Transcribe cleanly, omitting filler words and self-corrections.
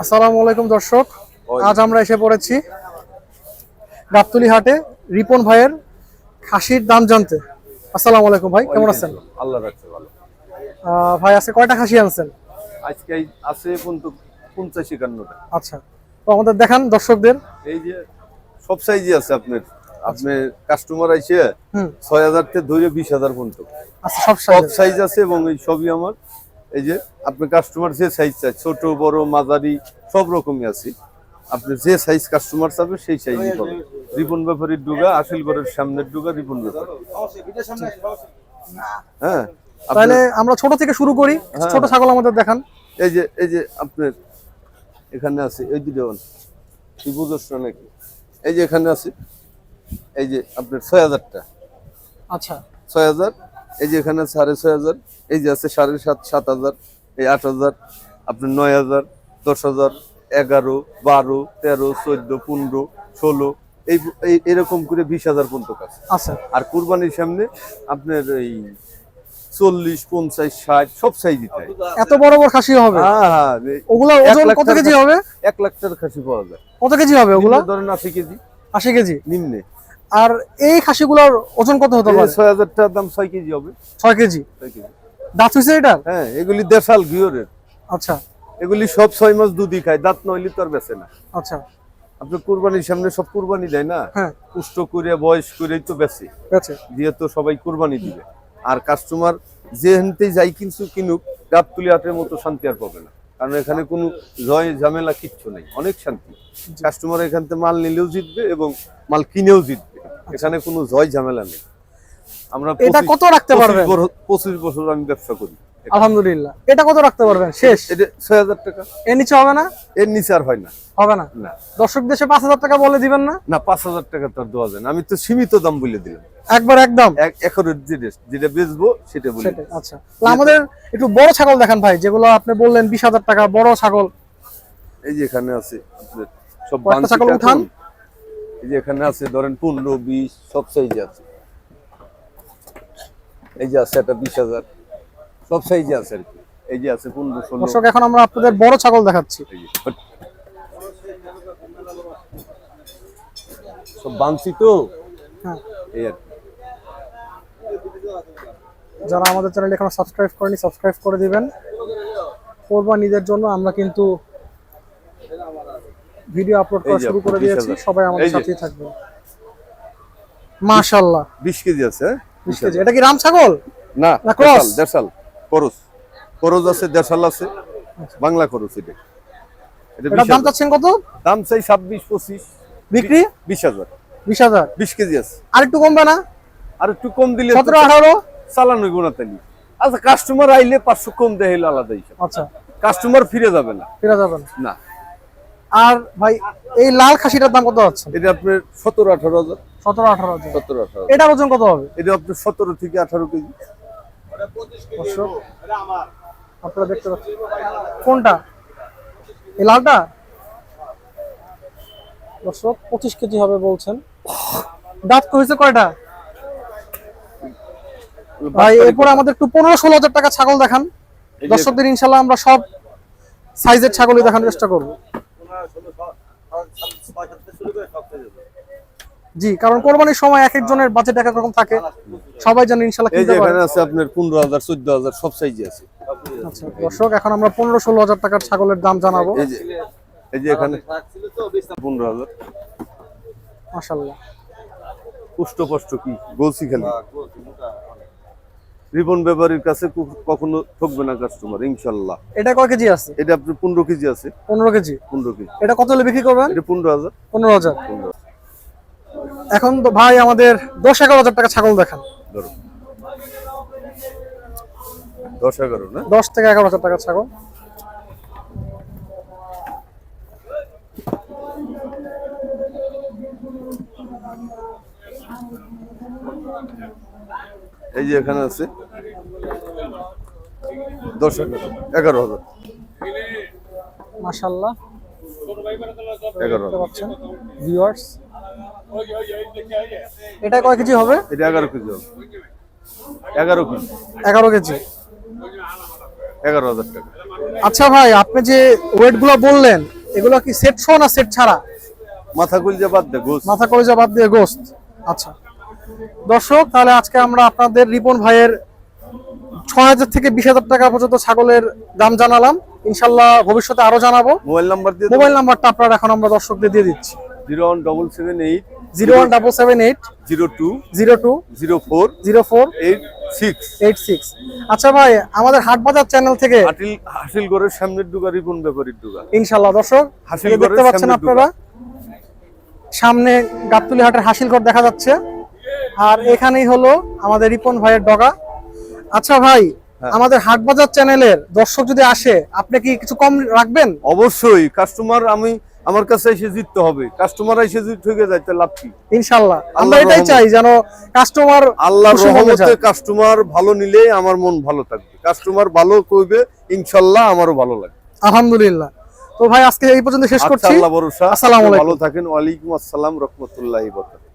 আসসালামু আলাইকুম দর্শক, আজ আমরা এসে পড়েছি গাবতলী হাটে রিপন ভাইয়ের খাসির দাম জানতে। আসসালামু আলাইকুম ভাই, কেমন আছেন? আল্লাহ রাখছে ভালো। ভাই আজকে কয়টা খাসি আনছেন? আজকে আছে কিন্তু 50-51টা। আচ্ছা, তো আমাদের দেখান দর্শকদের। এই যে সব সাইজই আছে আপনার কাস্টমার আইছে 6000 থেকে ধরে 20000 পর্যন্ত। আচ্ছা, সব সব সাইজ আছে এবং এই সবই আমার এই যে আপনি কাস্টমার যে সাইজ চাই, ছোট বড় মাঝারি সব রকমই আছে। আপনি যে সাইজ কাস্টমার চাবে সেই সাইজই পাবেন। রিপন ব্যাপারীর ডুগা, আশিলগড়ের সামনের ডুগা রিপন ব্যাপারী। হ্যাঁ, তাহলে আমরা ছোট থেকে শুরু করি। ছোট ছাগল আমাদের দেখান। এই যে আপনার এখানে আছে এই দুটো কি বুঝছ নাকি? এই যে এখানে আছে এই যে আপনার 6000টা। আচ্ছা, 6000। এই যে এখানে 6500। এই যে আছে 7500, এই 8000, আপনার 9000, 10000, 11, 12, 13, 14, 15, 16 এই এরকম করে 20000 পর্যন্ত আছে। আচ্ছা, আর কুরবানির সামনে আপনার এই 40, 50, 60 সব সাইজই তাই। এত বড় বড় খাসি হবে? হ্যাঁ, ওগুলা ওজন কত কেজি হবে? 1 লাখ টাকার খাসি পাওয়া যায়। কত কেজি হবে ওগুলা? ধরেন 80 কেজি। 80 কেজি নিম্নে। আর এই খাসিগুলোর ওজন কত হতে পারে? 6000 টাকার দাম 6 কেজি হবে। 6 কেজি। 6 কেজি। দাঁত হইছে এটা? হ্যাঁ, এগুলি দেশাল ঘিওরের। আচ্ছা, এগুলি সব 6 মাস দুধই খায়, দাঁত নইলে তো আর বেচে না। আচ্ছা, আপনি কুরবানির সামনে সব কুরবানি দেয় না? হ্যাঁ, পুষ্ট করে বয়স করেই তো বেচে। বেচে দিয়ে তো সবাই কুরবানি দিবে। আর কাস্টমার যে হেনতেই যাই কিনুক, গাবতলী হাটের মতো শান্তি আর পাবে না। কারণ এখানে কোনো জয় ঝামেলা কিচ্ছু নেই, অনেক শান্তি। কাস্টমার এখান থেকে মাল নিলেও জিতবে এবং মাল কিনেও জিতবে। এখানে কোনো জয় ঝামেলা নেই। আমরা এটা কত রাখতে পারবেন? 25 বছর আমি ব্যবসা করি। আলহামদুলিল্লাহ। এটা কত রাখতে পারবেন? শেষ এটা 6000 টাকা। এর নিচে হবে না? এর নিচে আর হয় না। হবে না? না। দর্শক দেশে 5000 টাকা বলে দিবেন না? না, 5000 টাকা তো আর দেওয়া যায় না। আমি তো সীমিত দাম বলে দিলাম। একবার একদম একরের যেটা বেচবো সেটা বলে। আচ্ছা, আমাদের একটু বড় ছাগল দেখান ভাই, যেগুলো আপনি বললেন 20000 টাকা বড় ছাগল। এই যে এখানে আছে আপনার সব কয়টা ছাগল উঠান? এই যে এখানে আছে ধরেন 15, 20 সব সাইজে আছে। এই যে আছে এটা 20000 সব সাইজে আছে আর কি। এই যে আছে 15, 16। দর্শক, এখন আমরা আপনাদের বড় ছাগল দেখাচ্ছি। সব বানছি তো। হ্যাঁ, এই আর কি। যারা আমাদের চ্যানেল এখনো সাবস্ক্রাইব করেনি সাবস্ক্রাইব করে দিবেন। কোরবানিদের জন্য আমরা কিন্তু ভিডিও আপলোড করা শুরু করে দিয়েছি, সবাই আমাদের সাথেই থাকবে। মাশাআল্লাহ, 20 কেজি আছে। 20 কেজি। এটা কি রাম ছাগল? না, ক্রস। দেশাল করজ আছে, দেশাল আছে, বাংলা করজ। এটা এটা দাম চাচ্ছেন কত? দাম চাই 26, 25। বিক্রি 20000। 20000। 20 কেজি আছে। আর একটু কমবে না? আর একটু কম দিলে 17, 18 চালানো গুণা তাই। আচ্ছা, কাস্টমার আইলে 500 কম দেয় হলো আলাদা হিসাব। আচ্ছা, কাস্টমার ফিরে যাবে না। ফিরে যাবেন না। আর ভাই এই লাল খাসিটার দাম কত আছে? এটা আপনার 17-18 হাজার। 17-18 17-18। এটার ওজন কত হবে? এটা আপনার 17 থেকে 18 কেজি। আপনারা দেখতে পাচ্ছেন কোনটা? এই লালটা? দর্শক 25 কেজি হবে বলছেন। দাঁত হয়েছে কয়টা ভাই? এরপর আমাদের একটু 15-16 হাজার টাকা ছাগল দেখান দর্শকদের। ইনশাল্লাহ আমরা সব সাইজের ছাগলই দেখানোর চেষ্টা করব। জি, কারণ কোরবানির সময় এক একজনের বাজেট এক এক রকম থাকে, সবাই জানেন ইনশাআল্লাহ কিনতে পারে। এখানে আছে আপনার 15000, 14000 সব সাইজে আছে। আচ্ছা দর্শক, এখন আমরা 15-16 হাজার টাকার ছাগলের দাম জানাবো। এই যে এখানে 15000। মাশাআল্লাহ, পুষ্ট কি বলছি খালি। রিপন ব্যাপারীর কাছে কখনো ঠকবে না কাস্টমার ইনশাআল্লাহ। এটা কয় কেজি আছে? এটা আপনার 15 কেজি আছে। 15 কেজি। 15 কেজি। এটা কত হলে বিক্রি করবেন? এটা 15000। 15000। এখন তো ভাই আমাদের 10-11 হাজার টাকা ছাগল দেখান। ধরো 10-11 না? 10 থেকে 11 হাজার টাকা ছাগল। এই যে এখানে আছে 11,000। মাশাআল্লাহ, 11,000 ভিউয়ার্স। এটা কয় কেজি হবে? এটা 11 কেজি হবে। 11 কেজি। 11 কেজি। 11,000 টাকা। আচ্ছা ভাই, আপনি যে ওয়েট গুলো বললেন এগুলো কি সেট সহ না সেট ছাড়া? মাথা কলজা বাদ দে গোস। মাথা কলিজা বাদ দিয়ে গোস্ত। আচ্ছা দর্শক, তাহলে আজকে আমরা আপনাদের রিপন ভাইয়ের 6,000 থেকে 20,000 টাকা পর্যন্ত ছাগলের দাম জানালাম। ইনশাল্লাহ ভবিষ্যতে আরো জানাবো। মোবাইল নাম্বার দিয়ে মোবাইল নাম্বারটা আপনারা এখন আমরা দর্শকদের দিয়ে দিচ্ছি। 01778 01778 02 02 04 04 86। 86। আচ্ছা ভাই, আমাদের হাটবাজার চ্যানেল থেকে হাসিলগড়ের সামনের ডুগা রিপন ব্যাপারীর ডুগা। ইনশাল্লাহ দর্শক হাসিলগড়ের দেখতে পাচ্ছেন সামনের আপনারা, সামনে গাবতলী হাটের হাসিলগড় দেখা যাচ্ছে, আর এখানেই হলো আমাদের রিপন ভাইয়ের ডগা। আচ্ছা ভাই, আমাদের হাটবাজার চ্যানেলের দর্শক যদি আসে, আপনি কি কিছু কম রাখবেন? অবশ্যই কাস্টমার আমার কাছে এসে জিততে হবে। কাস্টমার এসে যদি ঠকে যায় তাহলে লাভ কি? ইনশাল্লাহ আমরা আল্লাহর এটাই রহমত। চাই, যেন কাস্টমার আল্লাহর খুশি মনে রহমতে যায়। কাস্টমার ভালো নিলে আমার মন ভালো থাকবে, কাস্টমার ভালো কইবে ইনশাআল্লাহ আমারও ভালো লাগবে। আলহামদুলিল্লাহ। তো ভাই আজকে এই পর্যন্ত শেষ আচ্ছা, করছি। আল্লাহ ভরসা। আসসালামু আলাইকুম। ভালো থাকেন। ওয়ালাইকুম আসসালাম রাহমাতুল্লাহি ওয়া বারাকাতুহু।